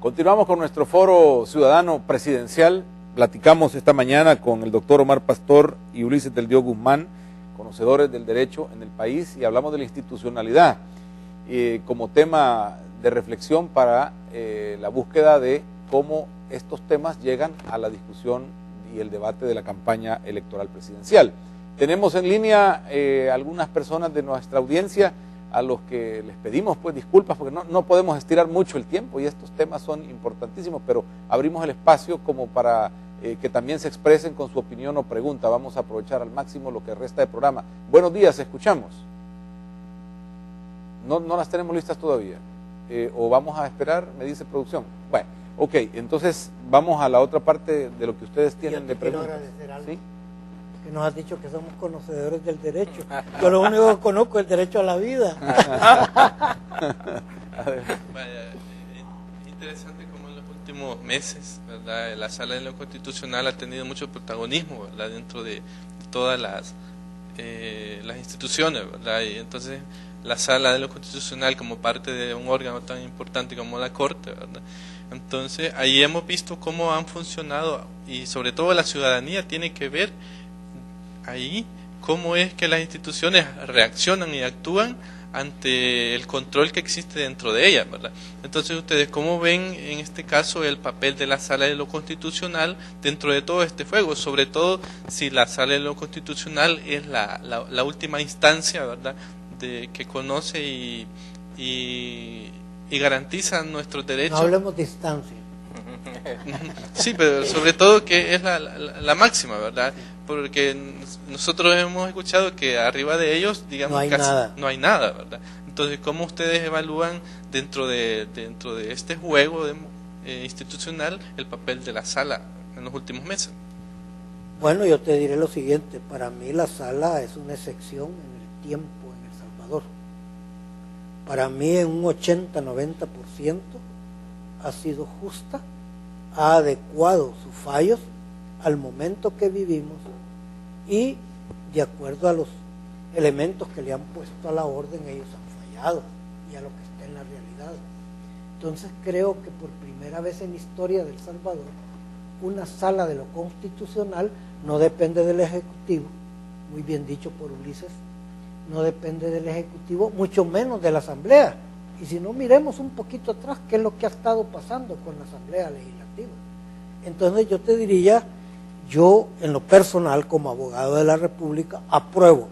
Continuamos con nuestro foro ciudadano presidencial. Platicamos esta mañana con el doctor Omar Pastor y Ulises del Dio Guzmán, conocedores del derecho en el país, y hablamos de la institucionalidad como tema de reflexión para la búsqueda de cómo estos temas llegan a la discusión y el debate de la campaña electoral presidencial. Tenemos en línea algunas personas de nuestra audiencia a los que les pedimos pues disculpas porque no podemos estirar mucho el tiempo y estos temas son importantísimos, pero abrimos el espacio como para que también se expresen con su opinión o pregunta. Vamos a aprovechar al máximo lo que resta de programa. Buenos días, escuchamos. No las tenemos listas todavía. O vamos a esperar, me dice producción. Bueno, ok, entonces vamos a la otra parte de lo que ustedes tienen de preguntas. Quiero agradecer algo. ¿Sí? Que nos has dicho que somos conocedores del derecho. Yo lo único que conozco es el derecho a la vida. Vaya, interesante como en los últimos meses, ¿verdad? La Sala de lo Constitucional ha tenido mucho protagonismo, ¿verdad? Dentro de todas las instituciones, ¿verdad? Y entonces la Sala de lo Constitucional como parte de un órgano tan importante como la Corte, ¿verdad? Entonces ahí hemos visto cómo han funcionado y sobre todo la ciudadanía tiene que ver ahí cómo es que las instituciones reaccionan y actúan ante el control que existe dentro de ellas, ¿verdad? Entonces ustedes cómo ven en este caso el papel de la Sala de lo Constitucional dentro de todo este juego, sobre todo si la Sala de lo Constitucional es la última instancia, ¿verdad?, que conoce y garantiza nuestros derechos. No hablemos de instancia. Sí, pero sobre todo que es la máxima, ¿verdad? Porque nosotros hemos escuchado que arriba de ellos, digamos, no hay nada, ¿verdad? Entonces, ¿cómo ustedes evalúan dentro de este juego institucional el papel de la Sala en los últimos meses? Bueno, yo te diré lo siguiente. Para mí la Sala es una excepción en el tiempo en El Salvador. Para mí en un 80-90% ha sido justa, ha adecuado sus fallos al momento que vivimos y de acuerdo a los elementos que le han puesto a la orden, ellos han fallado y a lo que está en la realidad. Entonces creo que por primera vez en la historia de El Salvador, una Sala de lo Constitucional no depende del Ejecutivo, muy bien dicho por Ulises, no depende del Ejecutivo, mucho menos de la Asamblea. Y si no, miremos un poquito atrás qué es lo que ha estado pasando con la Asamblea Legislativa. Entonces yo te diría, yo en lo personal como abogado de la República apruebo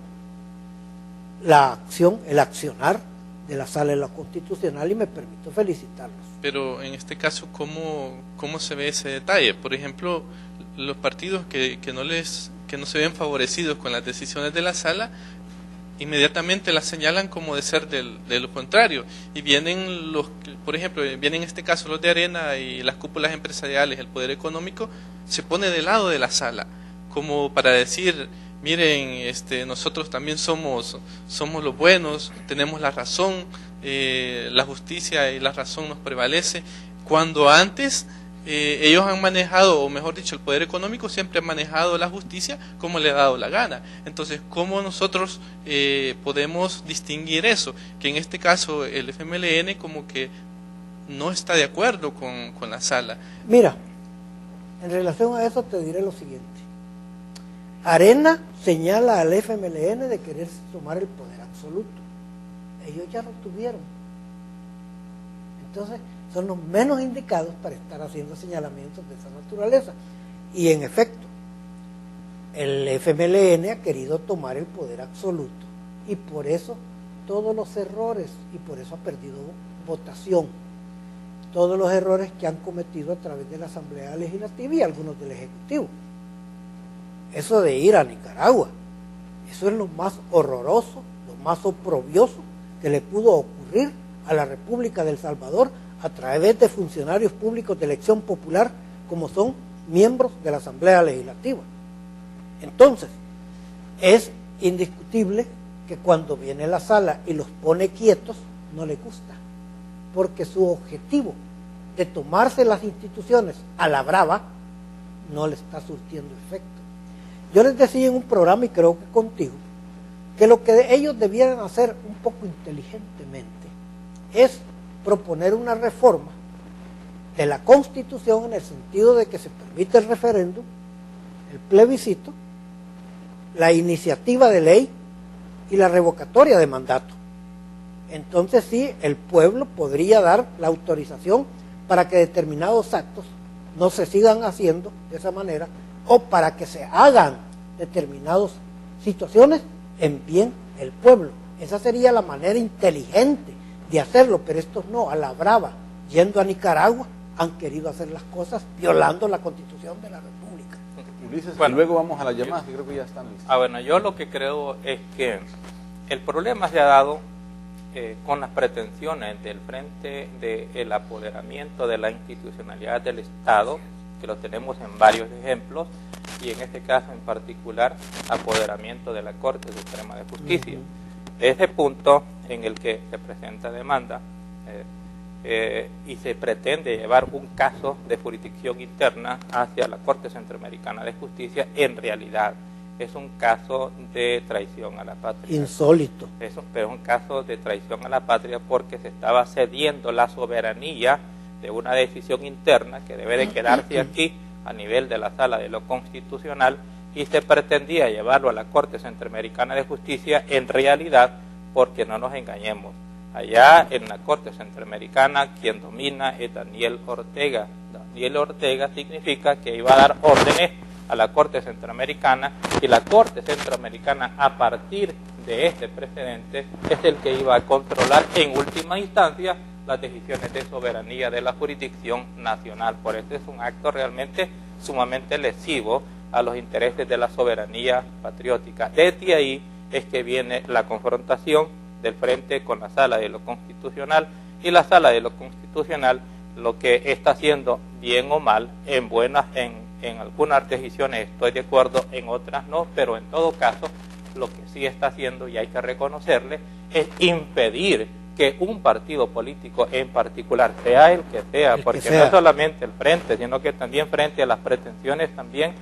la acción, el accionar de la Sala de lo Constitucional y me permito felicitarlos. Pero en este caso, ¿cómo se ve ese detalle? Por ejemplo, los partidos que no se ven favorecidos con las decisiones de la Sala, inmediatamente las señalan como de ser de lo contrario, y vienen por ejemplo, vienen en este caso los de Arena y las cúpulas empresariales, el poder económico, se pone del lado de la Sala, como para decir, miren, nosotros también somos los buenos, tenemos la razón, la justicia y la razón nos prevalece, cuando antes ellos han manejado, o mejor dicho, el poder económico siempre ha manejado la justicia como le ha dado la gana. Entonces, ¿cómo nosotros podemos distinguir eso? Que en este caso el FMLN como que no está de acuerdo con la Sala. Mira, en relación a eso te diré lo siguiente. Arena señala al FMLN de querer tomar el poder absoluto. Ellos ya lo tuvieron. Entonces, son los menos indicados para estar haciendo señalamientos de esa naturaleza. Y en efecto, el FMLN ha querido tomar el poder absoluto y por eso todos los errores, y por eso ha perdido votación, todos los errores que han cometido a través de la Asamblea Legislativa y algunos del Ejecutivo. Eso de ir a Nicaragua, eso es lo más horroroso, lo más oprobioso que le pudo ocurrir a la República de El Salvador a través de funcionarios públicos de elección popular como son miembros de la Asamblea Legislativa. Entonces, es indiscutible que cuando viene la Sala y los pone quietos, no les gusta, porque su objetivo de tomarse las instituciones a la brava no le está surtiendo efecto. Yo les decía en un programa, y creo que contigo, que lo que ellos debieran hacer un poco inteligentemente es proponer una reforma de la Constitución en el sentido de que se permite el referéndum, el plebiscito, la iniciativa de ley y la revocatoria de mandato. Entonces sí, el pueblo podría dar la autorización para que determinados actos no se sigan haciendo de esa manera o para que se hagan determinadas situaciones en bien del pueblo. Esa sería la manera inteligente de hacerlo, pero estos no, a la brava, yendo a Nicaragua, han querido hacer las cosas violando la Constitución de la República. Ulises, bueno, luego vamos a las llamadas, que creo que ya están listas. Bueno, yo lo que creo es que el problema se ha dado con las pretensiones del Frente del apoderamiento de la institucionalidad del Estado, que lo tenemos en varios ejemplos, y en este caso en particular, apoderamiento de la Corte Suprema de Justicia. Ese punto en el que se presenta demanda y se pretende llevar un caso de jurisdicción interna hacia la Corte Centroamericana de Justicia, en realidad es un caso de traición a la patria. Insólito. Pero es un caso de traición a la patria porque se estaba cediendo la soberanía de una decisión interna que debe de quedarse aquí a nivel de la Sala de lo Constitucional, y se pretendía llevarlo a la Corte Centroamericana de Justicia, en realidad, porque no nos engañemos, allá en la Corte Centroamericana quien domina es Daniel Ortega. Daniel Ortega significa que iba a dar órdenes a la Corte Centroamericana, y la Corte Centroamericana, a partir de este precedente, es el que iba a controlar en última instancia las decisiones de soberanía de la jurisdicción nacional. Por eso es un acto realmente sumamente lesivo a los intereses de la soberanía patriótica. Desde ahí es que viene la confrontación del Frente con la Sala de lo Constitucional, y la Sala de lo Constitucional lo que está haciendo, bien o mal, en algunas decisiones estoy de acuerdo, en otras no, pero en todo caso lo que sí está haciendo, y hay que reconocerle, es impedir que un partido político en particular, sea el que sea, porque no solamente el Frente, sino que también frente a las pretensiones también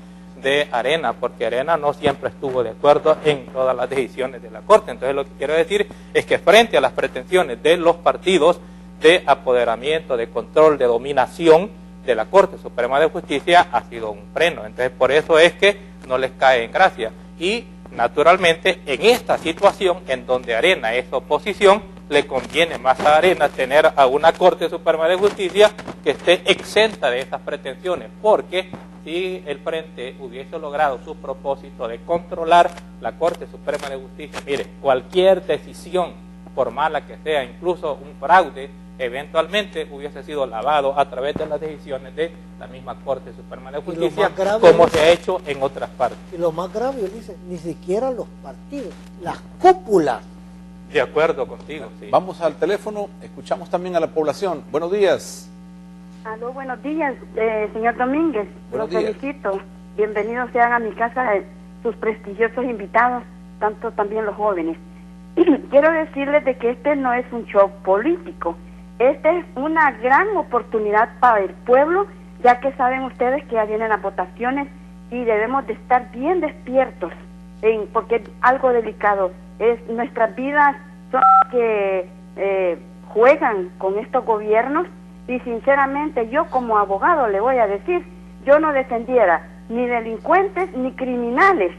de Arena, porque Arena no siempre estuvo de acuerdo en todas las decisiones de la Corte. Entonces lo que quiero decir es que frente a las pretensiones de los partidos de apoderamiento, de control, de dominación de la Corte Suprema de Justicia, ha sido un freno. Entonces por eso es que no les cae en gracia. Y naturalmente en esta situación en donde Arena es oposición, le conviene más a Arena tener a una Corte Suprema de Justicia que esté exenta de esas pretensiones, porque si el Frente hubiese logrado su propósito de controlar la Corte Suprema de Justicia, mire, cualquier decisión, por mala que sea, incluso un fraude, eventualmente hubiese sido lavado a través de las decisiones de la misma Corte Suprema de Justicia, como se ha hecho en otras partes. Y lo más grave, dice, ni siquiera los partidos, las cúpulas. De acuerdo contigo, sí. Vamos al teléfono, escuchamos también a la población. Buenos días. Aló, buenos días, señor Domínguez. Buenos Los días. felicito. Bienvenidos sean a mi casa sus prestigiosos invitados, tanto también los jóvenes. Quiero decirles de que este no es un show político. Esta es una gran oportunidad para el pueblo, ya que saben ustedes que ya vienen las votaciones y debemos de estar bien despiertos, porque es algo delicado. Nuestras vidas son que juegan con estos gobiernos, y sinceramente yo como abogado le voy a decir, yo no defendiera ni delincuentes ni criminales.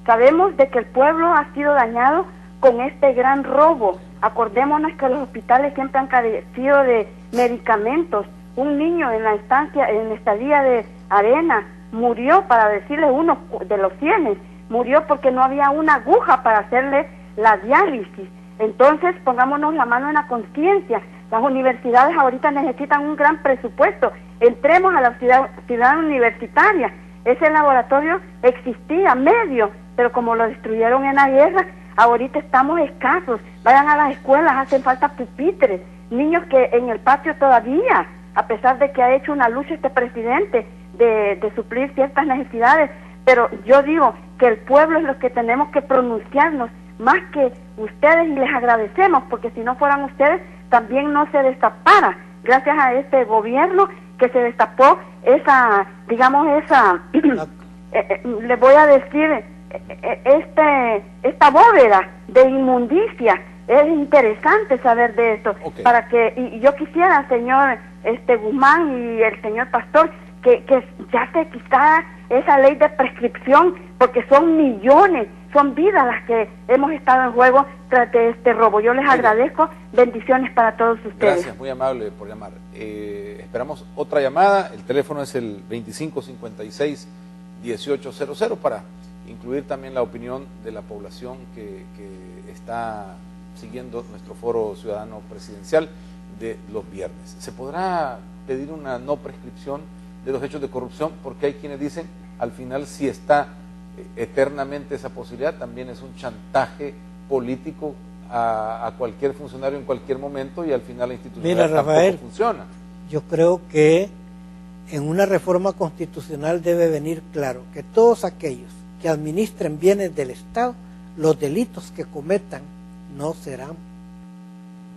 Sabemos de que el pueblo ha sido dañado con este gran robo. Acordémonos que los hospitales siempre han carecido de medicamentos. Un niño en la estadía de Arena murió, para decirle uno de los 100, murió porque no había una aguja para hacerle la diálisis. Entonces pongámonos la mano en la conciencia. Las universidades ahorita necesitan un gran presupuesto. Entremos a la ciudad universitaria. Ese laboratorio existía medio, pero como lo destruyeron en la guerra, ahorita estamos escasos. Vayan a las escuelas, hacen falta pupitres, niños que en el patio todavía, a pesar de que ha hecho una lucha este presidente de suplir ciertas necesidades, pero yo digo que el pueblo es lo que tenemos que pronunciarnos más que ustedes, y les agradecemos, porque si no fueran ustedes también no se destapara, gracias a este gobierno que se destapó esa, digamos, les voy a decir, esta bóveda de inmundicia. Es interesante saber de esto, Okay. para que, y yo quisiera, señor Guzmán y el señor Pastor, que ya se quitara esa ley de prescripción, porque son millones, son vidas las que hemos estado en juego tras de este robo. Yo les agradezco, bendiciones para todos ustedes. Gracias, muy amable por llamar. Esperamos otra llamada, el teléfono es el 2556-1800 para incluir también la opinión de la población que está siguiendo nuestro foro ciudadano presidencial de los viernes. ¿Se podrá pedir una no prescripción de los hechos de corrupción? Porque hay quienes dicen, al final, si está eternamente esa posibilidad, también es un chantaje político a cualquier funcionario en cualquier momento, y al final la institucionalidad tampoco funciona. Yo creo que en una reforma constitucional debe venir claro que todos aquellos que administren bienes del Estado, los delitos que cometan no serán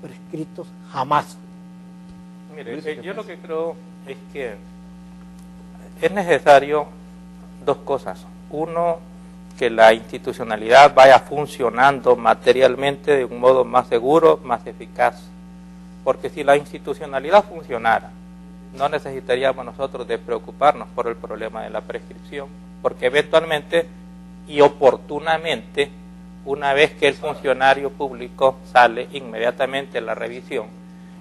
prescritos jamás. Mire, yo lo que creo es que es necesario dos cosas. Uno, que la institucionalidad vaya funcionando materialmente de un modo más seguro, más eficaz. Porque si la institucionalidad funcionara, no necesitaríamos nosotros de preocuparnos por el problema de la prescripción, porque eventualmente y oportunamente, una vez que el funcionario público sale, inmediatamente la revisión,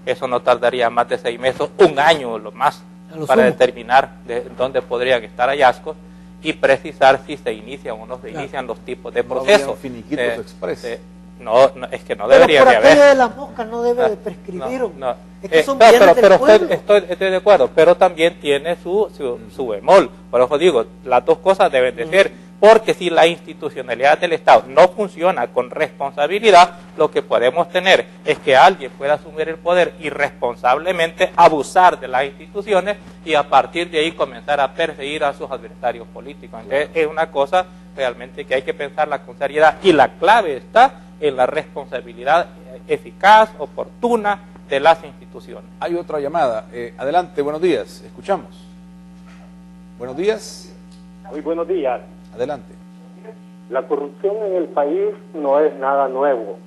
eso no tardaría más de 6 meses, 1 año o lo más, para determinar dónde podrían estar hallazgos y precisar si se inician o no se inician los tipos de procesos. No finiquitos express. No, es que no debería de haber. Pero por de las moscas no debe de prescribir. No. Es que son bienes del pueblo. Estoy de acuerdo, pero también tiene su bemol. Por eso digo, las dos cosas deben de ser, porque si la institucionalidad del Estado no funciona con responsabilidad, lo que podemos tener es que alguien pueda asumir el poder irresponsablemente, abusar de las instituciones y a partir de ahí comenzar a perseguir a sus adversarios políticos. Entonces es una cosa realmente que hay que pensarla con seriedad, y la clave está en la responsabilidad eficaz, oportuna de las instituciones. Hay otra llamada. Adelante, buenos días. Escuchamos. Buenos días. Muy buenos días. Adelante. La corrupción en el país no es nada nuevo.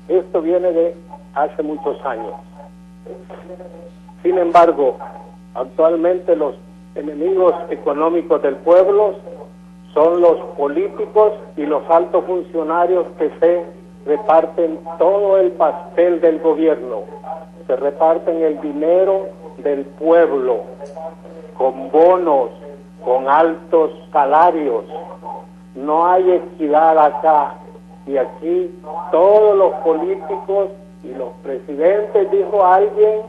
Esto viene de hace muchos años. Sin embargo, actualmente los enemigos económicos del pueblo son los políticos y los altos funcionarios que se reparten todo el pastel del gobierno. Se reparten el dinero del pueblo con bonos, con altos salarios. No hay equidad acá. Y aquí todos los políticos y los presidentes, dijo alguien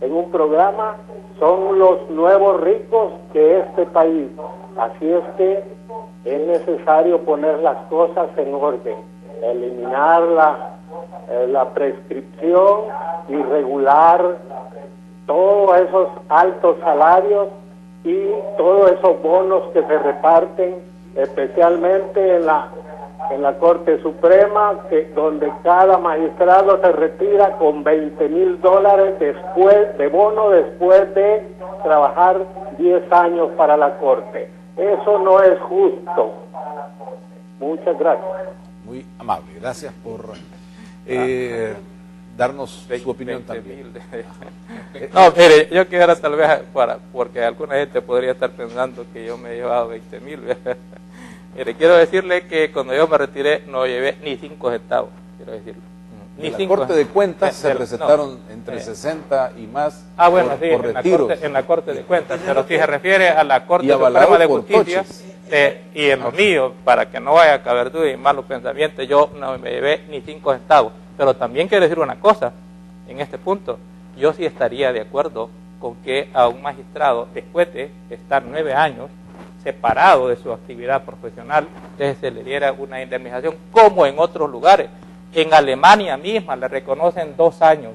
en un programa, son los nuevos ricos de este país. Así es que es necesario poner las cosas en orden, eliminar la prescripción y regular todos esos altos salarios y todos esos bonos que se reparten, especialmente en la Corte Suprema, donde cada magistrado se retira con $20,000 después de bono, después de trabajar 10 años para la Corte. Eso no es justo. Muchas gracias. Muy amable, gracias por darnos su opinión también. No, mire, yo quisiera tal vez, porque alguna gente podría estar pensando que yo me he llevado 20,000. Mire, quiero decirle que cuando yo me retiré no llevé ni 5 centavos, quiero decirlo. Ni en la Corte de Cuentas se recetaron entre 60 y más por retiros. En la Corte de Cuentas, pero si se refiere a la Corte Suprema de Justicia, y en lo mío, para que no vaya a caber duda y malos pensamientos, yo no me llevé ni 5 centavos. Pero también quiero decir una cosa, en este punto, yo sí estaría de acuerdo con que a un magistrado, después de estar 9 años, separado de su actividad profesional, se le diera una indemnización como en otros lugares. En Alemania misma le reconocen 2 años.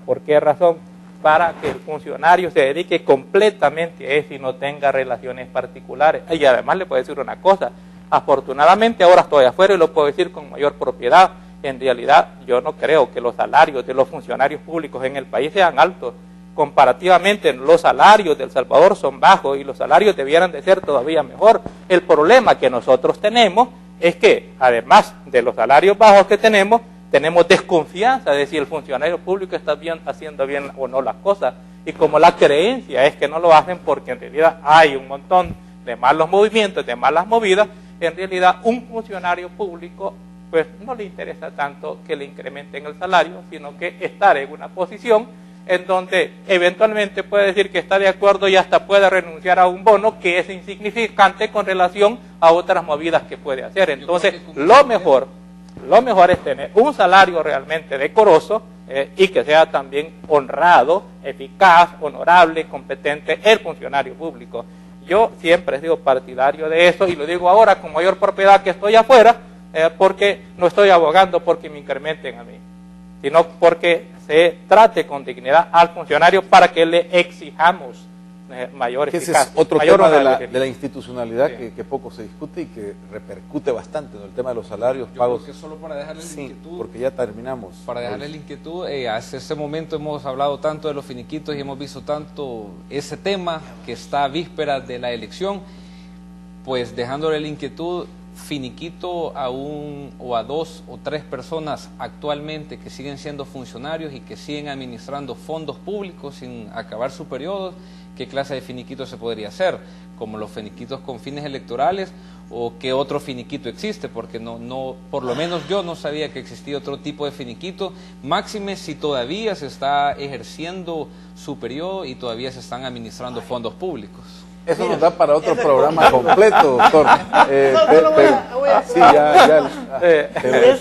¿Por qué razón? Para que el funcionario se dedique completamente a eso y no tenga relaciones particulares. Y además le puedo decir una cosa, afortunadamente ahora estoy afuera y lo puedo decir con mayor propiedad. En realidad yo no creo que los salarios de los funcionarios públicos en el país sean altos. Comparativamente los salarios de El Salvador son bajos y los salarios debieran de ser todavía mejor. El problema que nosotros tenemos es que además de los salarios bajos que tenemos, tenemos desconfianza de si el funcionario público está haciendo bien o no las cosas. Y como la creencia es que no lo hacen porque en realidad hay un montón de malos movimientos, de malas movidas, en realidad un funcionario público pues no le interesa tanto que le incrementen el salario, sino que estar en una posición en donde eventualmente puede decir que está de acuerdo y hasta puede renunciar a un bono que es insignificante con relación a otras movidas que puede hacer. Entonces, lo mejor es tener un salario realmente decoroso y que sea también honrado, eficaz, honorable, competente el funcionario público. Yo siempre he sido partidario de eso y lo digo ahora con mayor propiedad que estoy afuera, porque no estoy abogando porque me incrementen a mí, sino porque se trate con dignidad al funcionario para que le exijamos mayor eficacia. Ese es otro mayor tema de la institucionalidad que poco se discute y que repercute bastante en el tema de los salarios, pagos. Que solo para dejarles la inquietud, porque ya terminamos. Para dejarles la inquietud, hasta este momento hemos hablado tanto de los finiquitos y hemos visto tanto ese tema que está a vísperas de la elección, pues dejándole la inquietud, finiquito a un o a dos o tres personas actualmente que siguen siendo funcionarios y que siguen administrando fondos públicos sin acabar su periodo. ¿Qué clase de finiquito se podría hacer? ¿Como los finiquitos con fines electorales? ¿O qué otro finiquito existe? Porque no, por lo menos yo no sabía que existía otro tipo de finiquito, máxime si todavía se está ejerciendo su periodo y todavía se están administrando fondos públicos. Eso nos da para otro programa completo, doctor. Sí,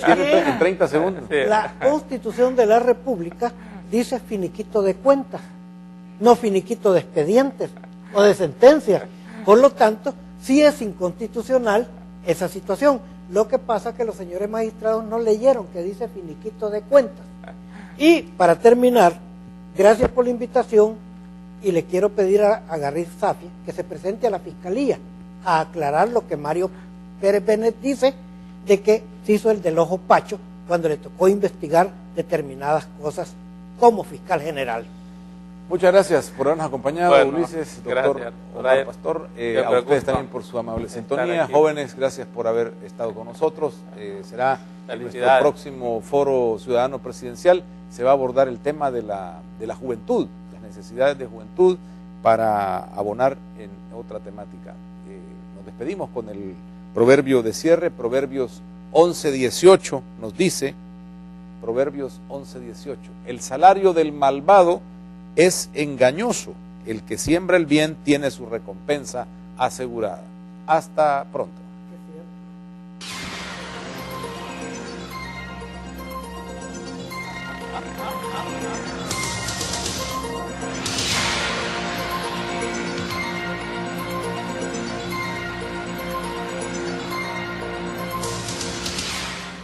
tiene en 30 segundos. La Constitución de la República dice finiquito de cuentas, no finiquito de expedientes o de sentencias. Por lo tanto, sí es inconstitucional esa situación. Lo que pasa es que los señores magistrados no leyeron que dice finiquito de cuentas. Y para terminar, gracias por la invitación y le quiero pedir a Garriz Safi que se presente a la Fiscalía a aclarar lo que Mario Pérez Benet dice de que se hizo el del ojo pacho cuando le tocó investigar determinadas cosas como fiscal general. Muchas gracias por habernos acompañado, Ulises, doctor Omar Pastor, a ustedes también por su amable sintonía. Jóvenes, gracias por haber estado con nosotros. Será en nuestro próximo foro ciudadano presidencial, se va a abordar el tema de la juventud, las necesidades de juventud para abonar en otra temática. Nos despedimos con el proverbio de cierre, Proverbios 11:18 nos dice, Proverbios 11:18, el salario del malvado es engañoso, el que siembra el bien tiene su recompensa asegurada. Hasta pronto.